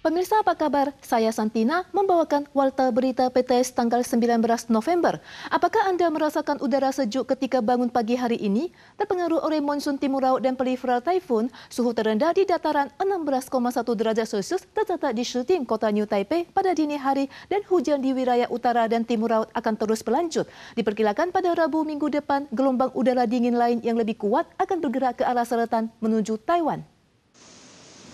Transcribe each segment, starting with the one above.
Pemirsa apa kabar? Saya Santina membawakan Warta Berita PTS tanggal 19 November. Apakah Anda merasakan udara sejuk ketika bangun pagi hari ini? Terpengaruh oleh monsun timur laut dan peripheral typhoon, suhu terendah di dataran 16,1 derajat Celcius tercatat di Shiting, kota New Taipei pada dini hari dan hujan di wilayah utara dan timur laut akan terus berlanjut. Diperkirakan pada Rabu minggu depan, gelombang udara dingin lain yang lebih kuat akan bergerak ke arah selatan menuju Taiwan.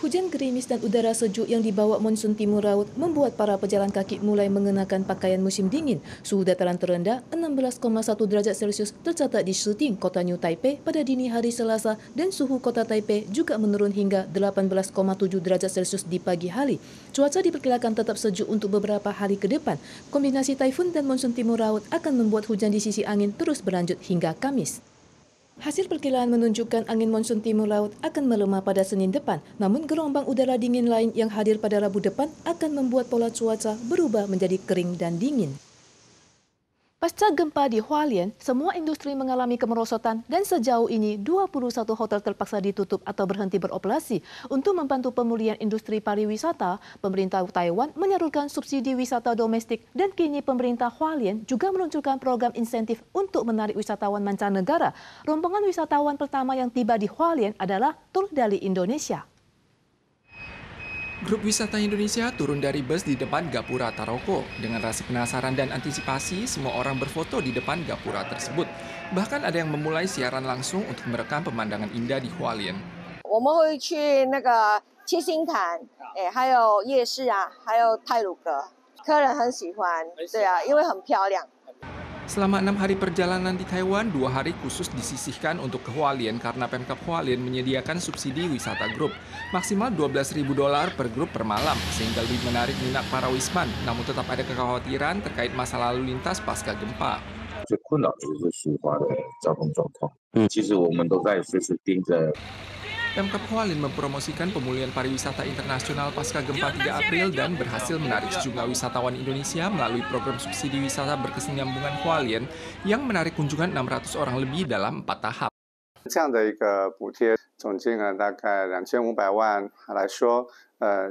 Hujan gerimis dan udara sejuk yang dibawa monsun timur laut membuat para pejalan kaki mulai mengenakan pakaian musim dingin. Suhu dataran terendah 16,1 derajat Celcius tercatat di Shiting, kota New Taipei pada dini hari Selasa dan suhu kota Taipei juga menurun hingga 18,7 derajat Celcius di pagi hari. Cuaca diperkirakan tetap sejuk untuk beberapa hari ke depan. Kombinasi taifun dan monsun timur laut akan membuat hujan di sisi angin terus berlanjut hingga Kamis. Hasil perkiraan menunjukkan angin monsun timur laut akan melemah pada Senin depan, namun gelombang udara dingin lain yang hadir pada Rabu depan akan membuat pola cuaca berubah menjadi kering dan dingin. Pasca gempa di Hualien, semua industri mengalami kemerosotan dan sejauh ini 21 hotel terpaksa ditutup atau berhenti beroperasi. Untuk membantu pemulihan industri pariwisata, pemerintah Taiwan menyalurkan subsidi wisata domestik dan kini pemerintah Hualien juga meluncurkan program insentif untuk menarik wisatawan mancanegara. Rombongan wisatawan pertama yang tiba di Hualien adalah tur dari Indonesia. Grup wisata Indonesia turun dari bus di depan Gapura Taroko. Dengan rasa penasaran dan antisipasi, semua orang berfoto di depan Gapura tersebut. Bahkan ada yang memulai siaran langsung untuk merekam pemandangan indah di Hualien. 我们会去那个七星潭，还有夜市啊，还有太鲁阁，客人很喜欢，对啊，因为很漂亮。 Selama 6 hari perjalanan di Taiwan, 2 hari khusus disisihkan untuk ke Hualien karena Pemkab Hualien menyediakan subsidi wisata grup. Maksimal $12.000 per grup per malam, sehingga lebih menarik minat para wisman. Namun tetap ada kekhawatiran terkait masa lalu lintas pasca gempa. 最困扰的就是苏花的交通状况。其实我们都在随时盯着。 Pemkab Hualien mempromosikan pemulihan pariwisata internasional pasca gempa 3 April dan berhasil menarik sejumlah wisatawan Indonesia melalui program subsidi wisata berkesinambungan Hualien yang menarik kunjungan 600 orang lebih dalam 4 tahap. 这样的一个补贴总金额大概2500万来说，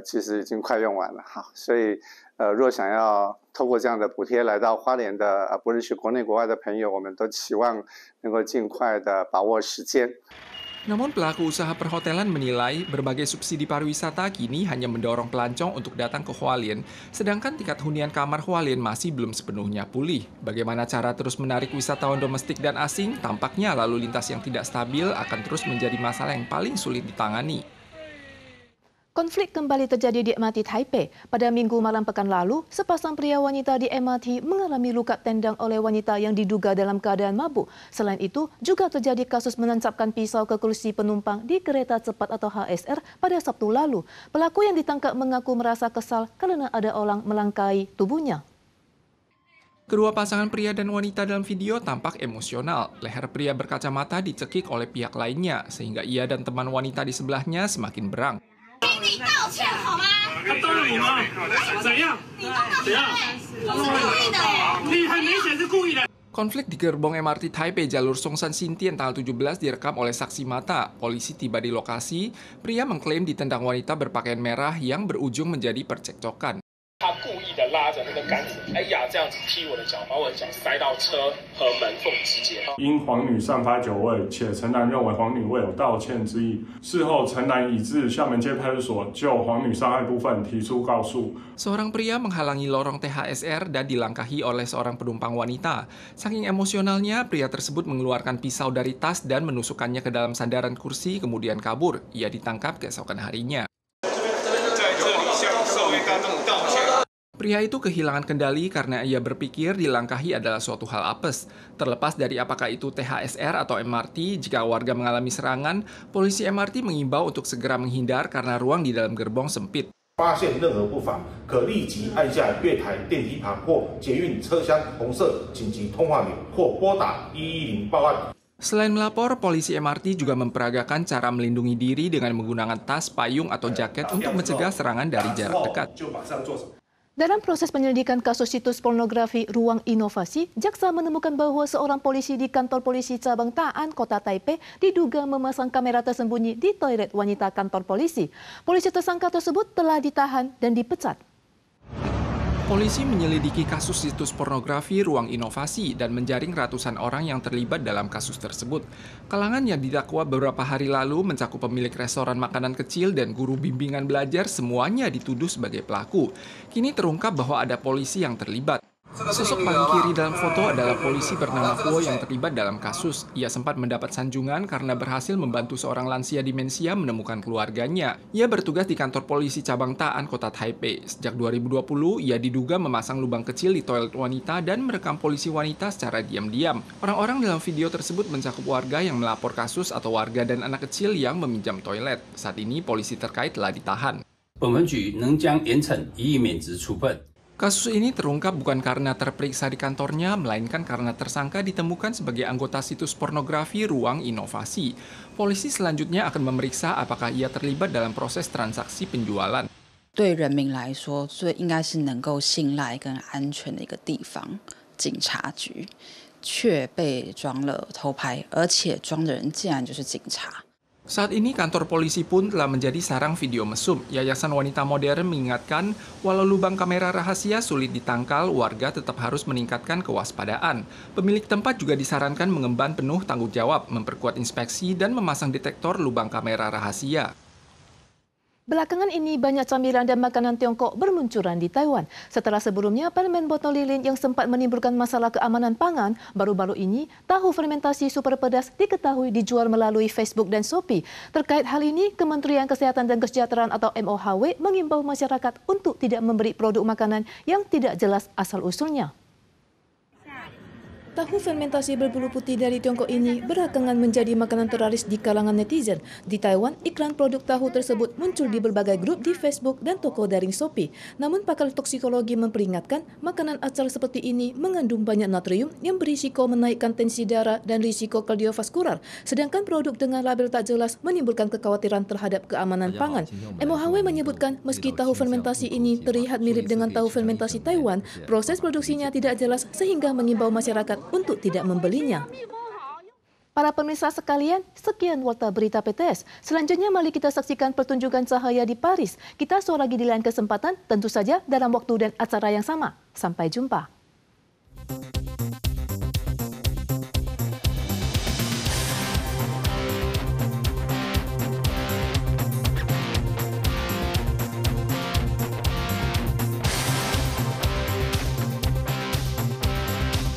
其实已经快用完了哈，所以若想要透过这样的补贴来到花莲的，不论是国内国外的朋友，我们都期望能够尽快的把握时间。 Namun pelaku usaha perhotelan menilai berbagai subsidi pariwisata kini hanya mendorong pelancong untuk datang ke Hualien, sedangkan tingkat hunian kamar Hualien masih belum sepenuhnya pulih. Bagaimana cara terus menarik wisatawan domestik dan asing, tampaknya lalu lintas yang tidak stabil akan terus menjadi masalah yang paling sulit ditangani. Konflik kembali terjadi di MRT Taipei. Pada minggu malam pekan lalu, sepasang pria wanita di MRT mengalami luka tendang oleh wanita yang diduga dalam keadaan mabuk. Selain itu, juga terjadi kasus menancapkan pisau ke kursi penumpang di kereta cepat atau HSR pada Sabtu lalu. Pelaku yang ditangkap mengaku merasa kesal karena ada orang melangkai tubuhnya. Kedua pasangan pria dan wanita dalam video tampak emosional. Leher pria berkacamata dicekik oleh pihak lainnya, sehingga ia dan teman wanita di sebelahnya semakin berang. Konflik di gerbong MRT Taipei jalur Songshan Xintian tanggal 17 direkam oleh saksi mata. Polisi tiba di lokasi, pria mengklaim ditendang wanita berpakaian merah yang berujung menjadi percekcokan. 他故意的拉着那个杆子，哎呀，这样子踢我的脚，把我的脚塞到车和门缝之间。因黄女上拍酒味，且陈男认为黄女未有道歉之意。事后，陈男已至厦门街派出所就黄女伤害部分提出告诉。 Seorang pria menghalangi lorong THSR dan dilangkahi oleh seorang penumpang wanita. Saking emosionalnya, pria tersebut mengeluarkan pisau dari tas dan menusukkannya ke dalam sandaran kursi, kemudian kabur. Ia ditangkap keesokan harinya. Pria itu kehilangan kendali karena ia berpikir dilangkahi adalah suatu hal apes. Terlepas dari apakah itu THSR atau MRT, jika warga mengalami serangan, polisi MRT mengimbau untuk segera menghindar karena ruang di dalam gerbong sempit. 发现任何不法，可立即按下月台电梯旁或捷运车厢红色紧急通话钮，或拨打110报案。 Selain melapor, polisi MRT juga memperagakan cara melindungi diri dengan menggunakan tas, payung, atau jaket untuk mencegah serangan dari jarak dekat. Dalam proses penyelidikan kasus situs pornografi Ruang Inovasi, jaksa menemukan bahwa seorang polisi di kantor polisi cabang Ta'an, Kota Taipei diduga memasang kamera tersembunyi di toilet wanita kantor polisi. Polisi tersangka tersebut telah ditahan dan dipecat. Polisi menyelidiki kasus situs pornografi Ruang Inovasi dan menjaring ratusan orang yang terlibat dalam kasus tersebut. Kalangan yang didakwa beberapa hari lalu mencakup pemilik restoran makanan kecil dan guru bimbingan belajar, semuanya dituduh sebagai pelaku. Kini terungkap bahwa ada polisi yang terlibat. Sosok paling kiri dalam foto adalah polisi bernama Huo yang terlibat dalam kasus. Ia sempat mendapat sanjungan karena berhasil membantu seorang lansia demensia menemukan keluarganya. Ia bertugas di kantor polisi cabang Ta'an, Kota Taipei. Sejak 2020, ia diduga memasang lubang kecil di toilet wanita dan merekam polisi wanita secara diam-diam. Orang-orang dalam video tersebut mencakup warga yang melapor kasus atau warga dan anak kecil yang meminjam toilet. Saat ini, polisi terkait telah ditahan. Kasus ini terungkap bukan karena terperiksa di kantornya, melainkan karena tersangka ditemukan sebagai anggota situs pornografi Ruang Inovasi. Polisi selanjutnya akan memeriksa apakah ia terlibat dalam proses transaksi penjualan. 对人民来说，最应该是能够信赖跟安全的一个地方，警察局却被装了偷拍，而且装的人竟然就是警察。 Saat ini kantor polisi pun telah menjadi sarang video mesum. Yayasan Wanita Modern mengingatkan, walau lubang kamera rahasia sulit ditangkal, warga tetap harus meningkatkan kewaspadaan. Pemilik tempat juga disarankan mengemban penuh tanggung jawab, memperkuat inspeksi, dan memasang detektor lubang kamera rahasia. Belakangan ini banyak camilan dan makanan Tiongkok bermunculan di Taiwan. Setelah sebelumnya permen botol lilin yang sempat menimbulkan masalah keamanan pangan, baru-baru ini tahu fermentasi super pedas diketahui dijual melalui Facebook dan Shopee. Terkait hal ini, Kementerian Kesehatan dan Kesejahteraan atau MOHW mengimbau masyarakat untuk tidak memberi produk makanan yang tidak jelas asal-usulnya. Tahu fermentasi berbulu putih dari Tiongkok ini belakangan menjadi makanan terlaris di kalangan netizen. Di Taiwan, iklan produk tahu tersebut muncul di berbagai grup di Facebook dan toko daring Shopee. Namun pakar toksikologi memperingatkan, makanan acar seperti ini mengandung banyak natrium yang berisiko menaikkan tensi darah dan risiko kardiovaskular. Sedangkan produk dengan label tak jelas menimbulkan kekhawatiran terhadap keamanan pangan. MOHW menyebutkan, meski tahu fermentasi ini terlihat mirip dengan tahu fermentasi Taiwan, proses produksinya tidak jelas sehingga mengimbau masyarakat untuk tidak membelinya. Para pemirsa sekalian, sekian Warta Berita PTS. Selanjutnya mari kita saksikan pertunjukan cahaya di Paris. Kita suara lagi di lain kesempatan, tentu saja dalam waktu dan acara yang sama. Sampai jumpa.